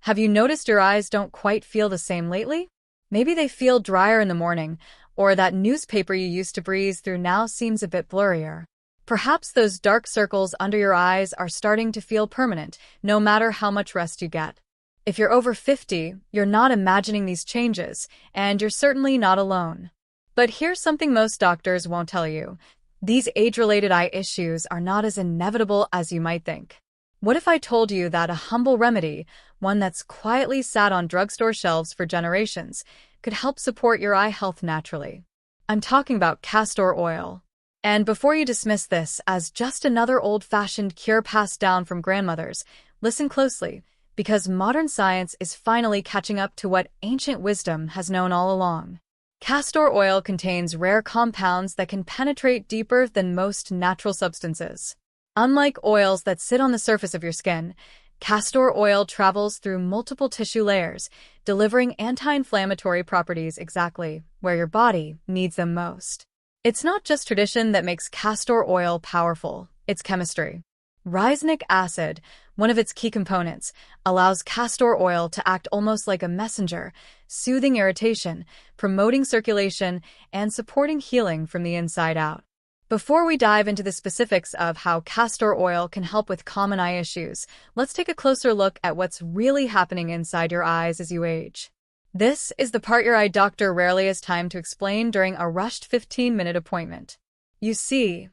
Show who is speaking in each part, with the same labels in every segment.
Speaker 1: Have you noticed your eyes don't quite feel the same lately? Maybe they feel drier in the morning, or that newspaper you used to breeze through now seems a bit blurrier. Perhaps those dark circles under your eyes are starting to feel permanent, no matter how much rest you get. If you're over 50, you're not imagining these changes, and you're certainly not alone. But here's something most doctors won't tell you. These age-related eye issues are not as inevitable as you might think. What if I told you that a humble remedy, one that's quietly sat on drugstore shelves for generations, could help support your eye health naturally? I'm talking about castor oil. And before you dismiss this as just another old-fashioned cure passed down from grandmothers, listen closely, because modern science is finally catching up to what ancient wisdom has known all along. Castor oil contains rare compounds that can penetrate deeper than most natural substances. Unlike oils that sit on the surface of your skin, castor oil travels through multiple tissue layers, delivering anti-inflammatory properties exactly where your body needs them most. It's not just tradition that makes castor oil powerful, it's chemistry. Ricinic acid, one of its key components, allows castor oil to act almost like a messenger, soothing irritation, promoting circulation, and supporting healing from the inside out. Before we dive into the specifics of how castor oil can help with common eye issues, let's take a closer look at what's really happening inside your eyes as you age. This is the part your eye doctor rarely has time to explain during a rushed 15-minute appointment. You see,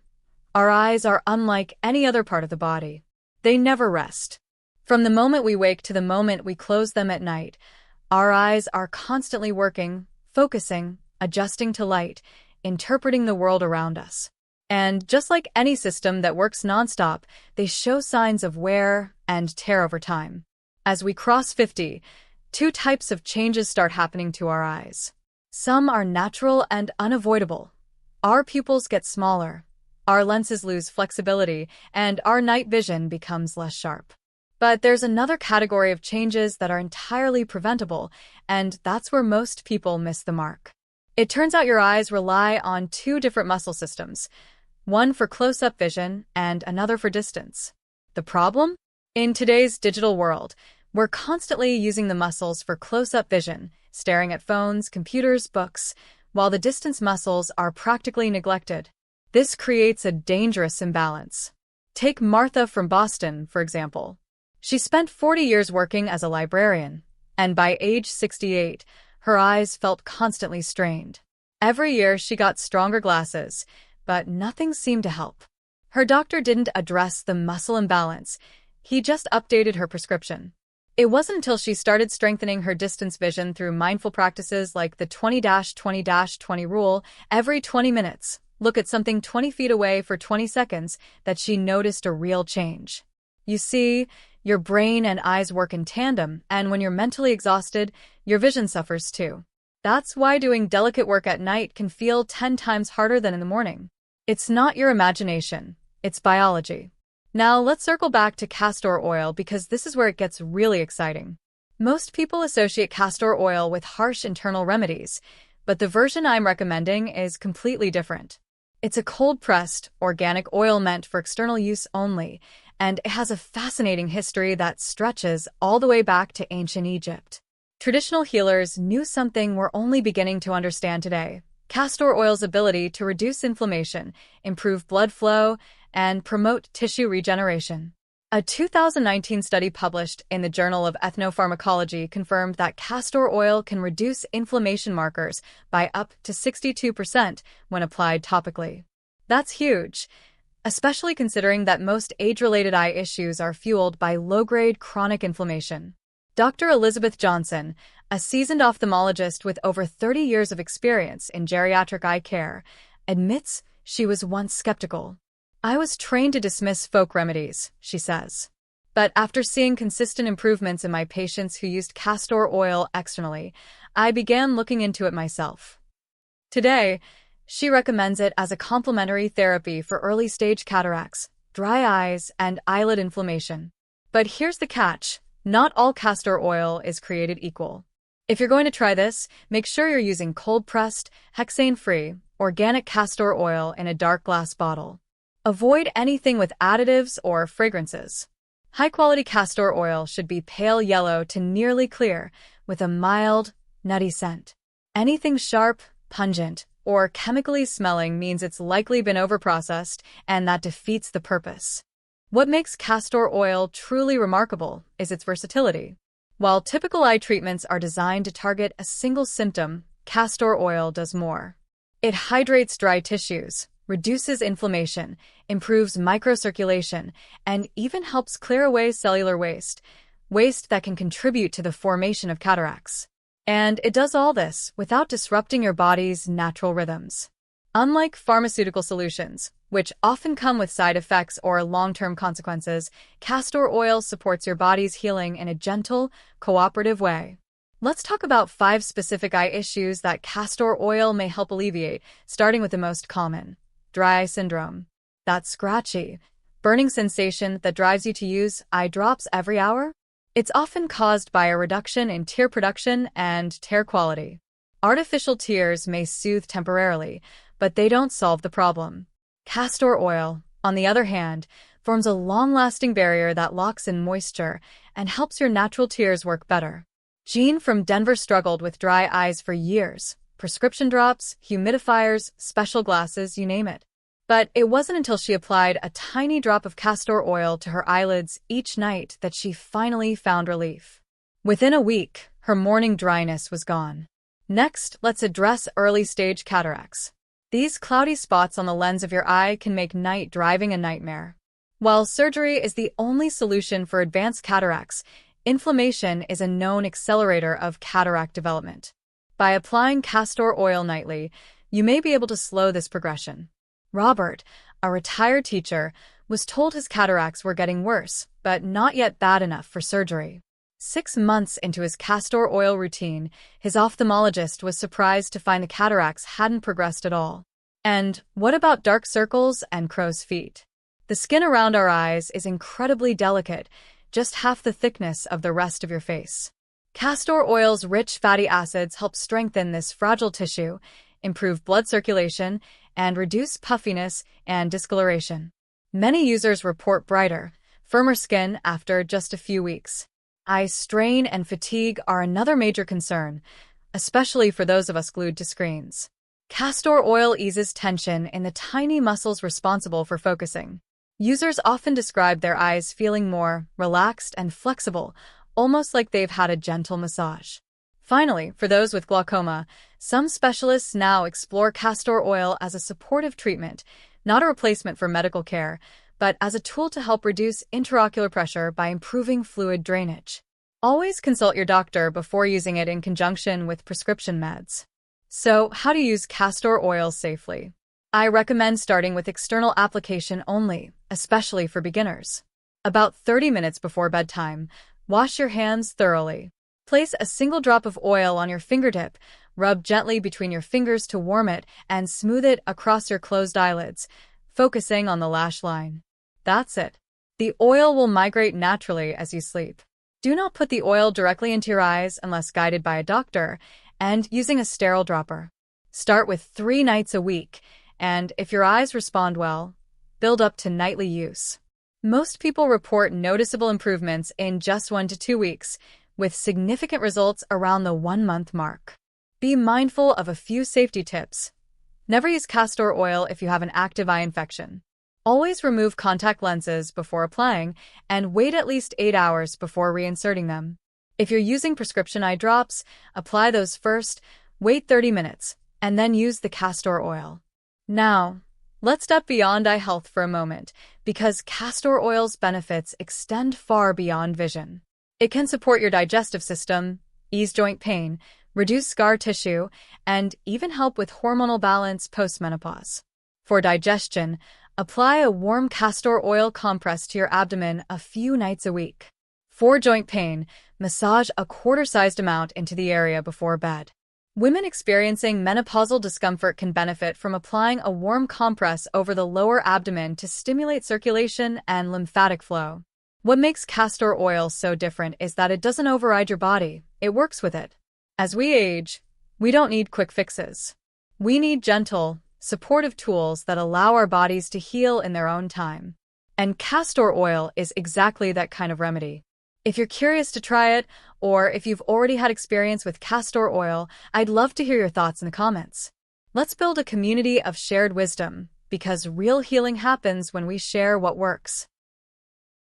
Speaker 1: our eyes are unlike any other part of the body. They never rest. From the moment we wake to the moment we close them at night, our eyes are constantly working, focusing, adjusting to light, interpreting the world around us. And just like any system that works nonstop, they show signs of wear and tear over time. As we cross 50, two types of changes start happening to our eyes. Some are natural and unavoidable. Our pupils get smaller, our lenses lose flexibility, and our night vision becomes less sharp. But there's another category of changes that are entirely preventable, and that's where most people miss the mark. It turns out your eyes rely on two different muscle systems, one for close-up vision and another for distance. The problem? In today's digital world, we're constantly using the muscles for close-up vision, staring at phones, computers, books, while the distance muscles are practically neglected. This creates a dangerous imbalance. Take Martha from Boston, for example. She spent 40 years working as a librarian, and by age 68, her eyes felt constantly strained. Every year she got stronger glasses, but nothing seemed to help. Her doctor didn't address the muscle imbalance, he just updated her prescription. It wasn't until she started strengthening her distance vision through mindful practices like the 20-20-20 rule, every 20 minutes, look at something 20 feet away for 20 seconds, that she noticed a real change. You see, your brain and eyes work in tandem, and when you're mentally exhausted, your vision suffers too. That's why doing delicate work at night can feel 10 times harder than in the morning. It's not your imagination, it's biology. Now let's circle back to castor oil because this is where it gets really exciting. Most people associate castor oil with harsh internal remedies, but the version I'm recommending is completely different. It's a cold-pressed, organic oil meant for external use only, and it has a fascinating history that stretches all the way back to ancient Egypt. Traditional healers knew something we're only beginning to understand today: castor oil's ability to reduce inflammation, improve blood flow, and promote tissue regeneration. A 2019 study published in the Journal of Ethnopharmacology confirmed that castor oil can reduce inflammation markers by up to 62% when applied topically. That's huge, especially considering that most age-related eye issues are fueled by low-grade chronic inflammation. Dr. Elizabeth Johnson, a seasoned ophthalmologist with over 30 years of experience in geriatric eye care, admits she was once skeptical. "I was trained to dismiss folk remedies," she says. "But after seeing consistent improvements in my patients who used castor oil externally, I began looking into it myself." Today, she recommends it as a complementary therapy for early-stage cataracts, dry eyes, and eyelid inflammation. But here's the catch: not all castor oil is created equal. If you're going to try this, make sure you're using cold-pressed, hexane-free, organic castor oil in a dark glass bottle. Avoid anything with additives or fragrances. High-quality castor oil should be pale yellow to nearly clear, with a mild, nutty scent. Anything sharp, pungent, or chemically smelling means it's likely been overprocessed, and that defeats the purpose. What makes castor oil truly remarkable is its versatility. While typical eye treatments are designed to target a single symptom, castor oil does more. It hydrates dry tissues, reduces inflammation, improves microcirculation, and even helps clear away cellular waste that can contribute to the formation of cataracts. And it does all this without disrupting your body's natural rhythms. Unlike pharmaceutical solutions, which often come with side effects or long-term consequences, castor oil supports your body's healing in a gentle, cooperative way. Let's talk about 5 specific eye issues that castor oil may help alleviate, starting with the most common: dry eye syndrome. That scratchy, burning sensation that drives you to use eye drops every hour? It's often caused by a reduction in tear production and tear quality. Artificial tears may soothe temporarily, but they don't solve the problem. Castor oil, on the other hand, forms a long-lasting barrier that locks in moisture and helps your natural tears work better. Jean from Denver struggled with dry eyes for years. Prescription drops, humidifiers, special glasses, you name it. But it wasn't until she applied a tiny drop of castor oil to her eyelids each night that she finally found relief. Within a week, her morning dryness was gone. Next, let's address early-stage cataracts. These cloudy spots on the lens of your eye can make night driving a nightmare. While surgery is the only solution for advanced cataracts, inflammation is a known accelerator of cataract development. By applying castor oil nightly, you may be able to slow this progression. Robert, a retired teacher, was told his cataracts were getting worse, but not yet bad enough for surgery. 6 months into his castor oil routine, his ophthalmologist was surprised to find the cataracts hadn't progressed at all. And what about dark circles and crow's feet? The skin around our eyes is incredibly delicate, just half the thickness of the rest of your face. Castor oil's rich fatty acids help strengthen this fragile tissue, improve blood circulation, and reduce puffiness and discoloration. Many users report brighter, firmer skin after just a few weeks. Eye strain and fatigue are another major concern, especially for those of us glued to screens. Castor oil eases tension in the tiny muscles responsible for focusing. Users often describe their eyes feeling more relaxed and flexible, almost like they've had a gentle massage. Finally, for those with glaucoma, some specialists now explore castor oil as a supportive treatment, not a replacement for medical care, but as a tool to help reduce intraocular pressure by improving fluid drainage. Always consult your doctor before using it in conjunction with prescription meds. So, how to use castor oil safely? I recommend starting with external application only, especially for beginners. About 30 minutes before bedtime, wash your hands thoroughly. Place a single drop of oil on your fingertip, rub gently between your fingers to warm it, and smooth it across your closed eyelids, focusing on the lash line. That's it. The oil will migrate naturally as you sleep. Do not put the oil directly into your eyes unless guided by a doctor, and using a sterile dropper. Start with 3 nights a week, and if your eyes respond well, build up to nightly use. Most people report noticeable improvements in just 1 to 2 weeks, with significant results around the 1-month mark. Be mindful of a few safety tips. Never use castor oil if you have an active eye infection. Always remove contact lenses before applying, and wait at least 8 hours before reinserting them. If you're using prescription eye drops, apply those first, wait 30 minutes, and then use the castor oil. Now, let's step beyond eye health for a moment, because castor oil's benefits extend far beyond vision. It can support your digestive system, ease joint pain, reduce scar tissue, and even help with hormonal balance post-menopause. For digestion, apply a warm castor oil compress to your abdomen a few nights a week. For joint pain, massage a quarter-sized amount into the area before bed. Women experiencing menopausal discomfort can benefit from applying a warm compress over the lower abdomen to stimulate circulation and lymphatic flow. What makes castor oil so different is that it doesn't override your body, it works with it. As we age, we don't need quick fixes. We need gentle, supportive tools that allow our bodies to heal in their own time. And castor oil is exactly that kind of remedy. If you're curious to try it, or if you've already had experience with castor oil, I'd love to hear your thoughts in the comments. Let's build a community of shared wisdom, because real healing happens when we share what works.